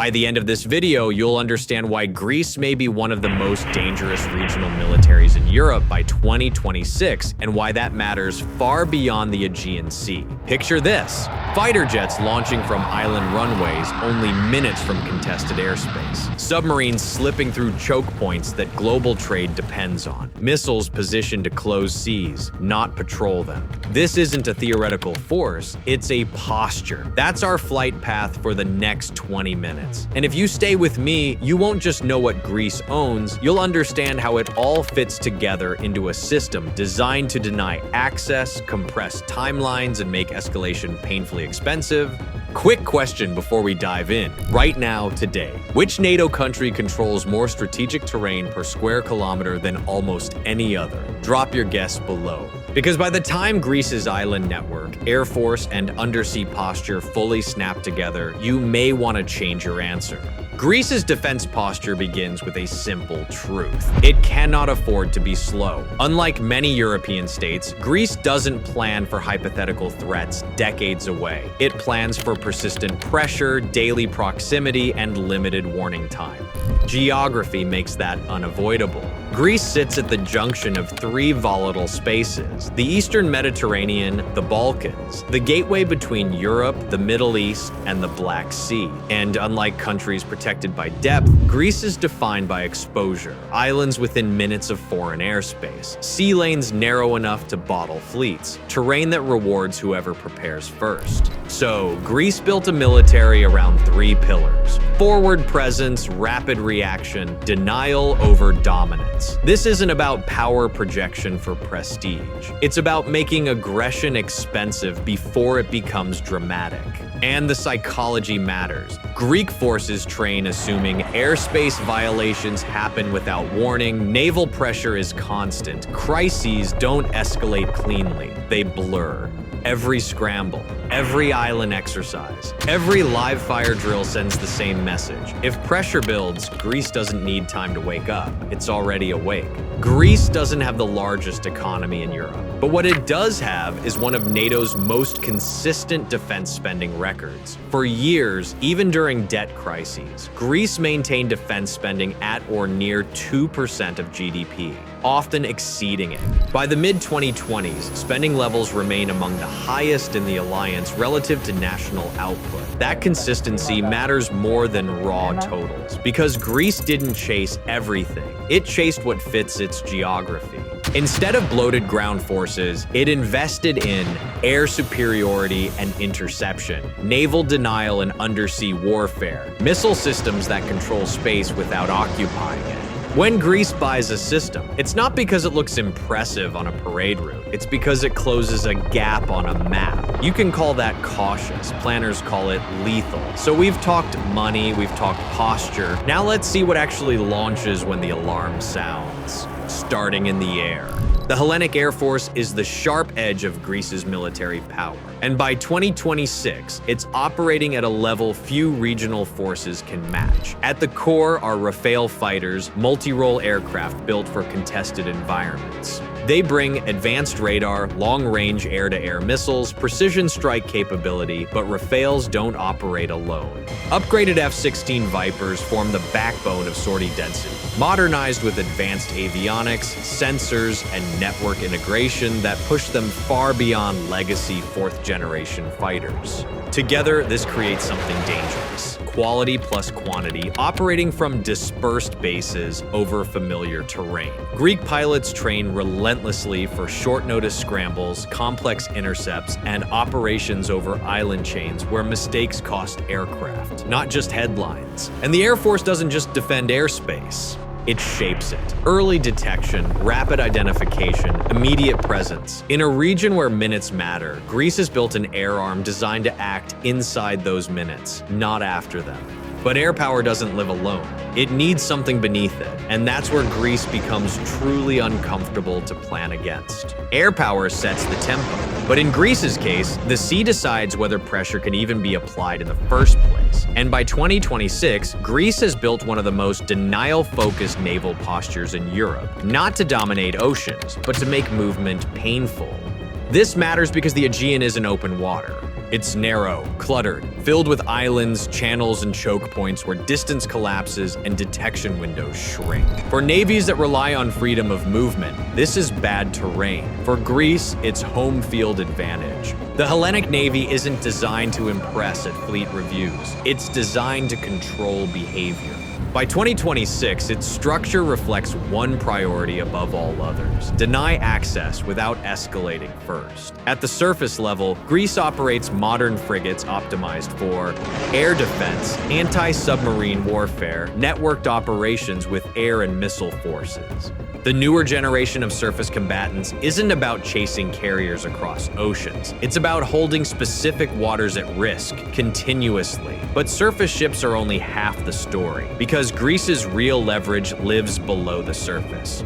By the end of this video, you'll understand why Greece may be one of the most dangerous regional militaries in Europe by 2026, and why that matters far beyond the Aegean Sea. Picture this: fighter jets launching from island runways only minutes from contested airspace. Submarines slipping through choke points that global trade depends on. Missiles positioned to close seas, not patrol them. This isn't a theoretical force, it's a posture. That's our flight path for the next 20 minutes. And if you stay with me, you won't just know what Greece owns, you'll understand how it all fits together into a system designed to deny access, compress timelines, and make escalation painfully expensive. Quick question before we dive in. Right now, today, which NATO country controls more strategic terrain per square kilometer than almost any other? Drop your guess below. Because by the time Greece's island network, air force, and undersea posture fully snap together, you may want to change your answer. Greece's defense posture begins with a simple truth. It cannot afford to be slow. Unlike many European states, Greece doesn't plan for hypothetical threats decades away. It plans for persistent pressure, daily proximity, and limited warning time. Geography makes that unavoidable. Greece sits at the junction of three volatile spaces: the Eastern Mediterranean, the Balkans, the gateway between Europe, the Middle East, and the Black Sea. And unlike countries protected by depth, Greece is defined by exposure: islands within minutes of foreign airspace, sea lanes narrow enough to bottle fleets, terrain that rewards whoever prepares first. So, Greece built a military around three pillars: forward presence, rapid reaction, denial over dominance. This isn't about power projection for prestige. It's about making aggression expensive before it becomes dramatic. And the psychology matters. Greek forces train assuming airspace violations happen without warning, naval pressure is constant, crises don't escalate cleanly, they blur. Every scramble, every island exercise, every live fire drill sends the same message. If pressure builds, Greece doesn't need time to wake up. It's already awake. Greece doesn't have the largest economy in Europe, but what it does have is one of NATO's most consistent defense spending records. For years, even during debt crises, Greece maintained defense spending at or near 2% of GDP, often exceeding it. By the mid-2020s, spending levels remain among the highest in the alliance relative to national output. That consistency matters more than raw totals, because Greece didn't chase everything. It chased what fits its geography. Instead of bloated ground forces, it invested in air superiority and interception, naval denial and undersea warfare, missile systems that control space without occupying it. When Greece buys a system, it's not because it looks impressive on a parade route, it's because it closes a gap on a map. You can call that cautious, planners call it lethal. So we've talked money, we've talked posture, now let's see what actually launches when the alarm sounds. Starting in the air. The Hellenic Air Force is the sharp edge of Greece's military power, and by 2026, it's operating at a level few regional forces can match. At the core are Rafale fighters, multi-role aircraft built for contested environments. They bring advanced radar, long-range air-to-air missiles, precision strike capability, but Rafales don't operate alone. Upgraded F-16 Vipers form the backbone of sortie density, modernized with advanced avionics, sensors, and network integration that push them far beyond legacy fourth-generation fighters. Together, this creates something dangerous: quality plus quantity, operating from dispersed bases over familiar terrain. Greek pilots train relentlessly for short-notice scrambles, complex intercepts, and operations over island chains where mistakes cost aircraft, not just headlines. And the Air Force doesn't just defend airspace. It shapes it. Early detection, rapid identification, immediate presence. In a region where minutes matter, Greece has built an air arm designed to act inside those minutes, not after them. But air power doesn't live alone. It needs something beneath it, and that's where Greece becomes truly uncomfortable to plan against. Air power sets the tempo, but in Greece's case, the sea decides whether pressure can even be applied in the first place. And by 2026, Greece has built one of the most denial-focused naval postures in Europe, not to dominate oceans, but to make movement painful. This matters because the Aegean isn't open water. It's narrow, cluttered, filled with islands, channels, and choke points where distance collapses and detection windows shrink. For navies that rely on freedom of movement, this is bad terrain. For Greece, it's home field advantage. The Hellenic Navy isn't designed to impress at fleet reviews. It's designed to control behavior. By 2026, its structure reflects one priority above all others: deny access without escalating first. At the surface level, Greece operates modern frigates optimized for air defense, anti-submarine warfare, networked operations with air and missile forces. The newer generation of surface combatants isn't about chasing carriers across oceans. It's about holding specific waters at risk continuously. But surface ships are only half the story, because Greece's real leverage lives below the surface.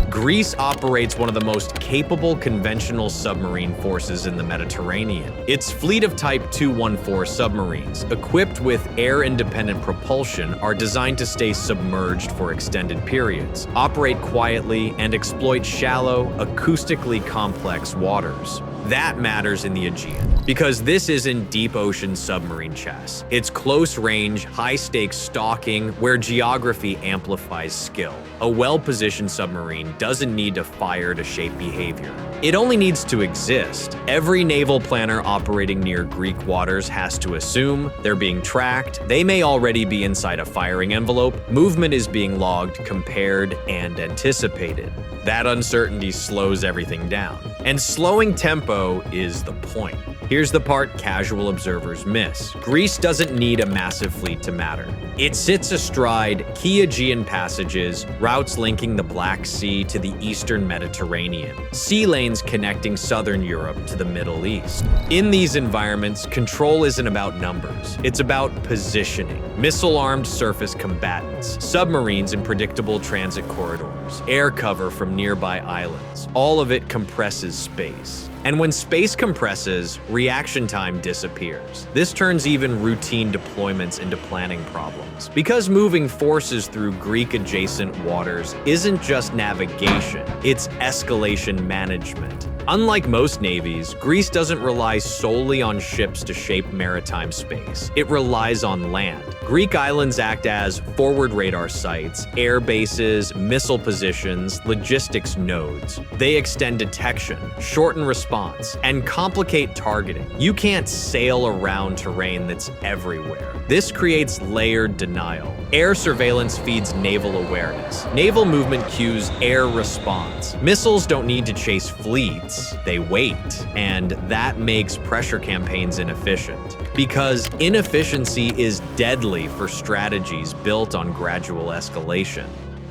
Greece operates one of the most capable conventional submarine forces in the Mediterranean. Its fleet of Type 214 submarines, equipped with air-independent propulsion, are designed to stay submerged for extended periods, operate quietly, and exploit shallow, acoustically complex waters. That matters in the Aegean, because this isn't deep ocean submarine chess. It's close range, high stakes stalking where geography amplifies skill. A well-positioned submarine doesn't need to fire to shape behavior. It only needs to exist. Every naval planner operating near Greek waters has to assume they're being tracked, they may already be inside a firing envelope, movement is being logged, compared, and anticipated. That uncertainty slows everything down. And slowing tempo is the point. Here's the part casual observers miss. Greece doesn't need a massive fleet to matter. It sits astride key Aegean passages, routes linking the Black Sea to the Eastern Mediterranean, sea lanes connecting southern Europe to the Middle East. In these environments, control isn't about numbers. It's about positioning. Missile-armed surface combatants, submarines in predictable transit corridors, air cover from nearby islands. All of it compresses space. And when space compresses, reaction time disappears. This turns even routine deployments into planning problems. Because moving forces through Greek-adjacent waters isn't just navigation, it's escalation management. Unlike most navies, Greece doesn't rely solely on ships to shape maritime space. It relies on land. Greek islands act as forward radar sites, air bases, missile positions, logistics nodes. They extend detection, shorten response, and complicate targeting. You can't sail around terrain that's everywhere. This creates layered denial. Air surveillance feeds naval awareness. Naval movement cues air response. Missiles don't need to chase fleets, they wait. And that makes pressure campaigns inefficient. Because inefficiency is deadly for strategies built on gradual escalation.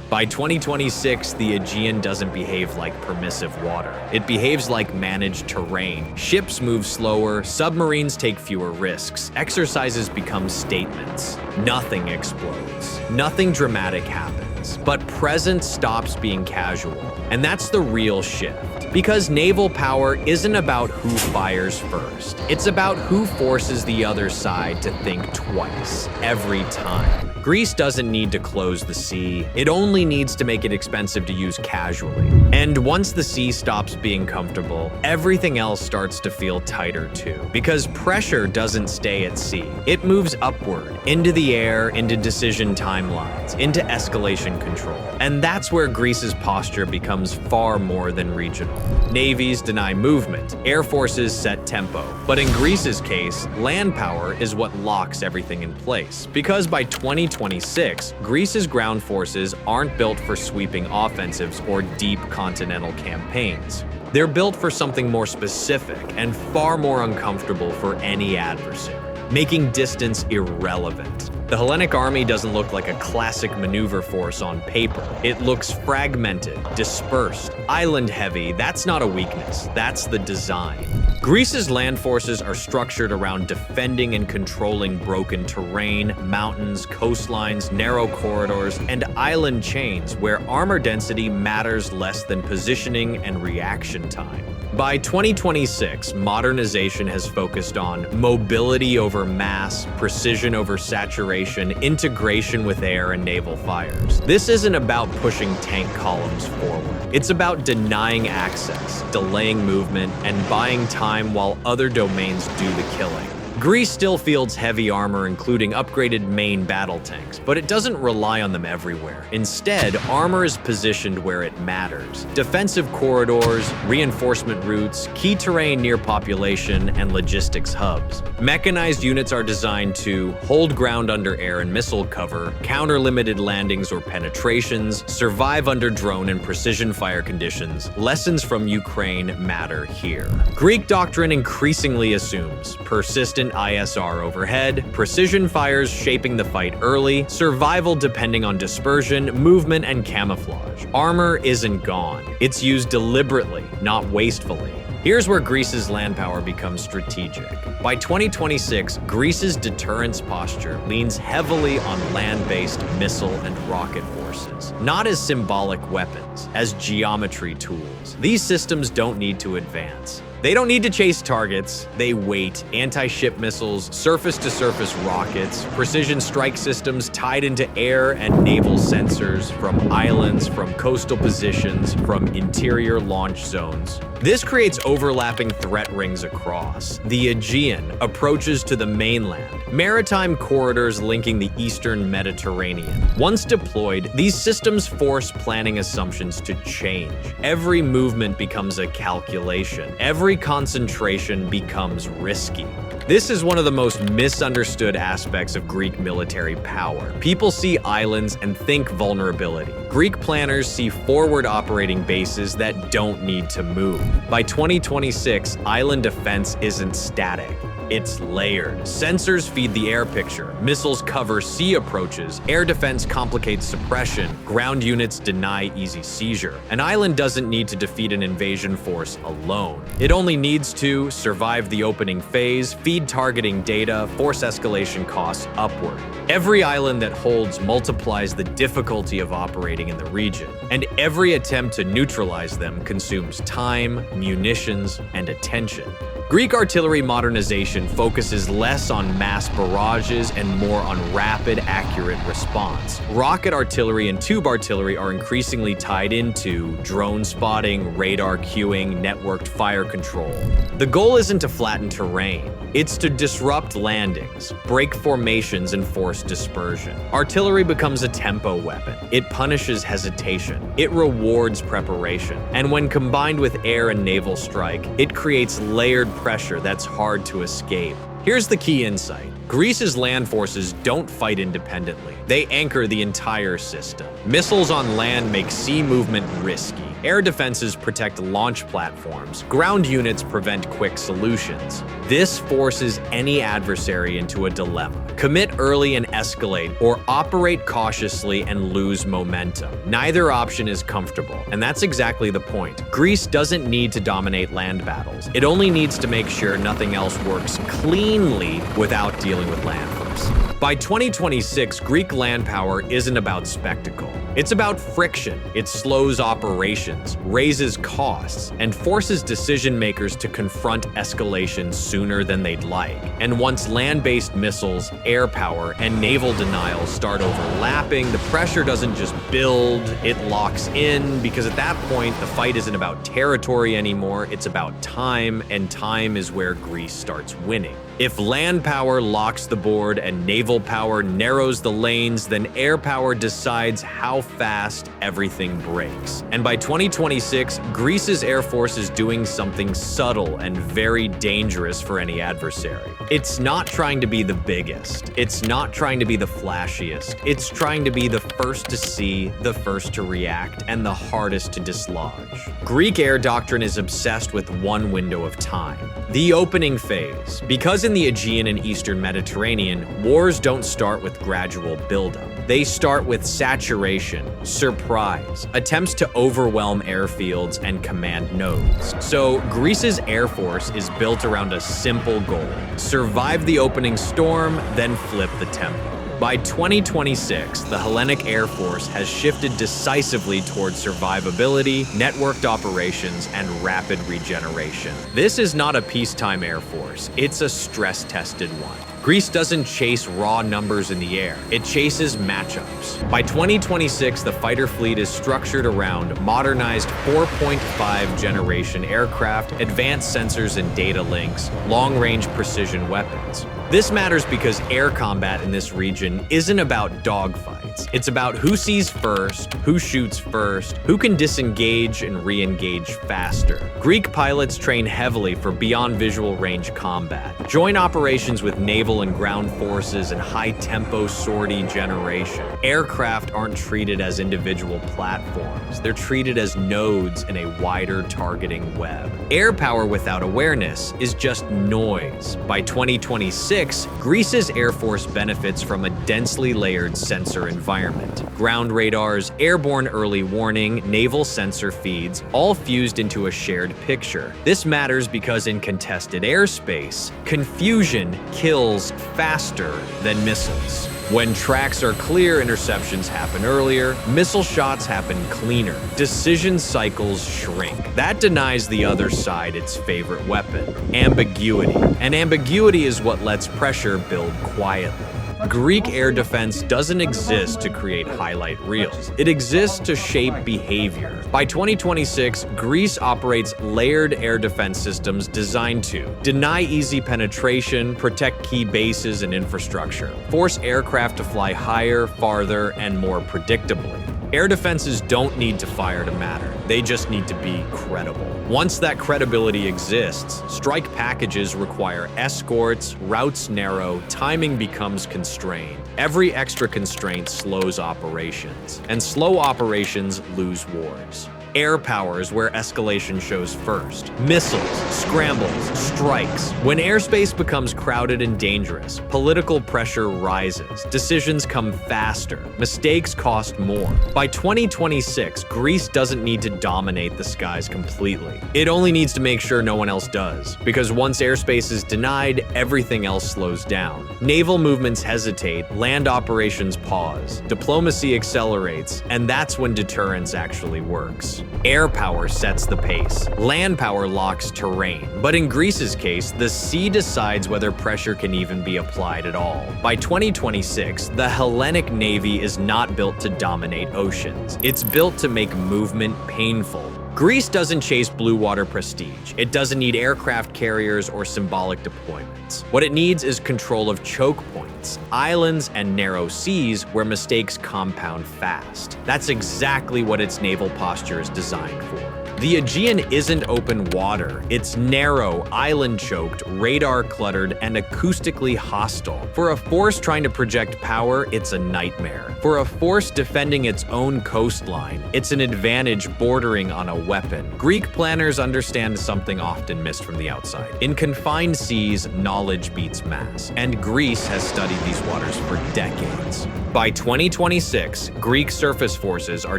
By 2026, the Aegean doesn't behave like permissive water. It behaves like managed terrain. Ships move slower, submarines take fewer risks, exercises become statements. Nothing explodes. Nothing dramatic happens. But presence stops being casual. And that's the real shift. Because naval power isn't about who fires first. It's about who forces the other side to think twice, every time. Greece doesn't need to close the sea. It only needs to make it expensive to use casually. And once the sea stops being comfortable, everything else starts to feel tighter too. Because pressure doesn't stay at sea. It moves upward, into the air, into decision timelines, into escalation control. And that's where Greece's posture becomes far more than regional. Navies deny movement, air forces set tempo. But in Greece's case, land power is what locks everything in place. Because by 2026, Greece's ground forces aren't built for sweeping offensives or deep continental campaigns. They're built for something more specific and far more uncomfortable for any adversary, making distance irrelevant. The Hellenic army doesn't look like a classic maneuver force on paper. It looks fragmented, dispersed, island-heavy. That's not a weakness, that's the design. Greece's land forces are structured around defending and controlling broken terrain, mountains, coastlines, narrow corridors, and island chains where armor density matters less than positioning and reaction time. By 2026, modernization has focused on mobility over mass, precision over saturation, integration with air and naval fires. This isn't about pushing tank columns forward. It's about denying access, delaying movement, and buying time while other domains do the killing. Greece still fields heavy armor, including upgraded main battle tanks, but it doesn't rely on them everywhere. Instead, armor is positioned where it matters. Defensive corridors, reinforcement routes, key terrain near population, and logistics hubs. Mechanized units are designed to hold ground under air and missile cover, counter limited landings or penetrations, survive under drone and precision fire conditions. Lessons from Ukraine matter here. Greek doctrine increasingly assumes persistent ISR overhead, precision fires shaping the fight early, survival depending on dispersion, movement, and camouflage. Armor isn't gone. It's used deliberately, not wastefully. Here's where Greece's land power becomes strategic. By 2026, Greece's deterrence posture leans heavily on land-based missile and rocket forces, not as symbolic weapons, as geometry tools. These systems don't need to advance. They don't need to chase targets, they wait. Anti-ship missiles, surface-to-surface rockets, precision strike systems tied into air and naval sensors from islands, from coastal positions, from interior launch zones. This creates overlapping threat rings across. The Aegean approaches to the mainland, maritime corridors linking the Eastern Mediterranean. Once deployed, these systems force planning assumptions to change. Every movement becomes a calculation. Every concentration becomes risky. This is one of the most misunderstood aspects of Greek military power. People see islands and think vulnerability. Greek planners see forward operating bases that don't need to move. By 2026, island defense isn't static. It's layered. Sensors feed the air picture, missiles cover sea approaches, air defense complicates suppression, ground units deny easy seizure. An island doesn't need to defeat an invasion force alone. It only needs to survive the opening phase, feed targeting data, force escalation costs upward. Every island that holds multiplies the difficulty of operating in the region, and every attempt to neutralize them consumes time, munitions, and attention. Greek artillery modernization focuses less on mass barrages and more on rapid, accurate response. Rocket artillery and tube artillery are increasingly tied into drone spotting, radar cueing, networked fire control. The goal isn't to flatten terrain. It's to disrupt landings, break formations, and force dispersion. Artillery becomes a tempo weapon. It punishes hesitation. It rewards preparation. And when combined with air and naval strike, it creates layered pressure that's hard to escape. Here's the key insight. Greece's land forces don't fight independently. They anchor the entire system. Missiles on land make sea movement risky. Air defenses protect launch platforms. Ground units prevent quick solutions. This forces any adversary into a dilemma. Commit early and escalate, or operate cautiously and lose momentum. Neither option is comfortable, and that's exactly the point. Greece doesn't need to dominate land battles. It only needs to make sure nothing else works cleanly without dealing with land first. By 2026, Greek land power isn't about spectacle. It's about friction. It slows operations, raises costs, and forces decision makers to confront escalation sooner than they'd like. And once land-based missiles, air power, and naval denial start overlapping, the pressure doesn't just build, it locks in, because at that point, the fight isn't about territory anymore, it's about time, and time is where Greece starts winning. If land power locks the board and naval power narrows the lanes, then air power decides how fast everything breaks. And by 2026, Greece's Air Force is doing something subtle and very dangerous for any adversary. It's not trying to be the biggest. It's not trying to be the flashiest. It's trying to be the first to see, the first to react, and the hardest to dislodge. Greek air doctrine is obsessed with one window of time: the opening phase. Because in the Aegean and Eastern Mediterranean, wars don't start with gradual buildup. They start with saturation, surprise, attempts to overwhelm airfields and command nodes. So Greece's Air Force is built around a simple goal: survive the opening storm, then flip the tempo. By 2026, the Hellenic Air Force has shifted decisively towards survivability, networked operations, and rapid regeneration. This is not a peacetime Air Force, it's a stress-tested one. Greece doesn't chase raw numbers in the air, it chases matchups. By 2026, the fighter fleet is structured around modernized 4.5 generation aircraft, advanced sensors and data links, long-range precision weapons. This matters because air combat in this region isn't about dogfights. It's about who sees first, who shoots first, who can disengage and re-engage faster. Greek pilots train heavily for beyond visual range combat, joint operations with naval and ground forces, and high-tempo sortie generation. Aircraft aren't treated as individual platforms. They're treated as nodes in a wider targeting web. Air power without awareness is just noise. By 2026, Greece's Air Force benefits from a densely layered sensor environment. Ground radars, airborne early warning, naval sensor feeds, all fused into a shared picture. This matters because in contested airspace, confusion kills faster than missiles. When tracks are clear, interceptions happen earlier, missile shots happen cleaner, decision cycles shrink. That denies the other side its favorite weapon, ambiguity. And ambiguity is what lets pressure build quietly. Greek air defense doesn't exist to create highlight reels. It exists to shape behavior. By 2026, Greece operates layered air defense systems designed to deny easy penetration, protect key bases and infrastructure, force aircraft to fly higher, farther, and more predictably. Air defenses don't need to fire to matter. They just need to be credible. Once that credibility exists, strike packages require escorts, routes narrow, timing becomes constrained. Every extra constraint slows operations, and slow operations lose wars. Air power is where escalation shows first. Missiles, scrambles, strikes. When airspace becomes crowded and dangerous, political pressure rises. Decisions come faster. Mistakes cost more. By 2026, Greece doesn't need to dominate the skies completely. It only needs to make sure no one else does. Because once airspace is denied, everything else slows down. Naval movements hesitate, land operations pause, diplomacy accelerates, and that's when deterrence actually works. Air power sets the pace. Land power locks terrain. But in Greece's case, the sea decides whether pressure can even be applied at all. By 2026, the Hellenic Navy is not built to dominate oceans. It's built to make movement painful. Greece doesn't chase blue water prestige. It doesn't need aircraft carriers or symbolic deployments. What it needs is control of choke points, islands, and narrow seas where mistakes compound fast. That's exactly what its naval posture is designed for. The Aegean isn't open water. It's narrow, island-choked, radar-cluttered, and acoustically hostile. For a force trying to project power, it's a nightmare. For a force defending its own coastline, it's an advantage bordering on a weapon. Greek planners understand something often missed from the outside. In confined seas, knowledge beats mass, and Greece has studied these waters for decades. By 2026, Greek surface forces are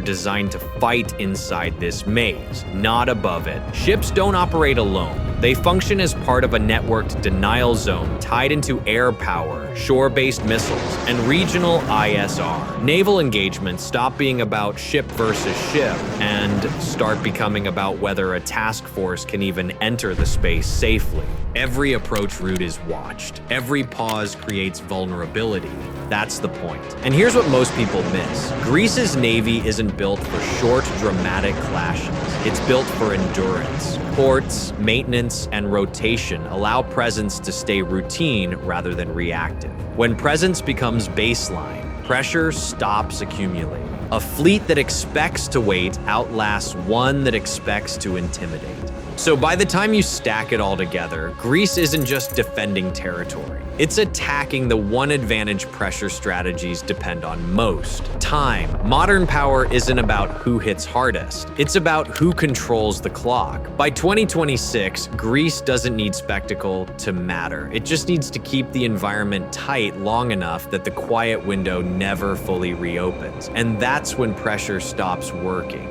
designed to fight inside this maze, not above it. Ships don't operate alone. They function as part of a networked denial zone tied into air power, shore-based missiles, and regional ISR. Naval engagements stop being about ship versus ship and start becoming about whether a task force can even enter the space safely. Every approach route is watched. Every pause creates vulnerability. That's the point. And here's what most people miss. Greece's navy isn't built for short, dramatic clashes. It's built for endurance. Ports, maintenance, and rotation allow presence to stay routine rather than reactive. When presence becomes baseline, pressure stops accumulating. A fleet that expects to wait outlasts one that expects to intimidate. So by the time you stack it all together, Greece isn't just defending territory. It's attacking the one advantage pressure strategies depend on most: time. Modern power isn't about who hits hardest. It's about who controls the clock. By 2026, Greece doesn't need spectacle to matter. It just needs to keep the environment tight long enough that the quiet window never fully reopens. And that's when pressure stops working.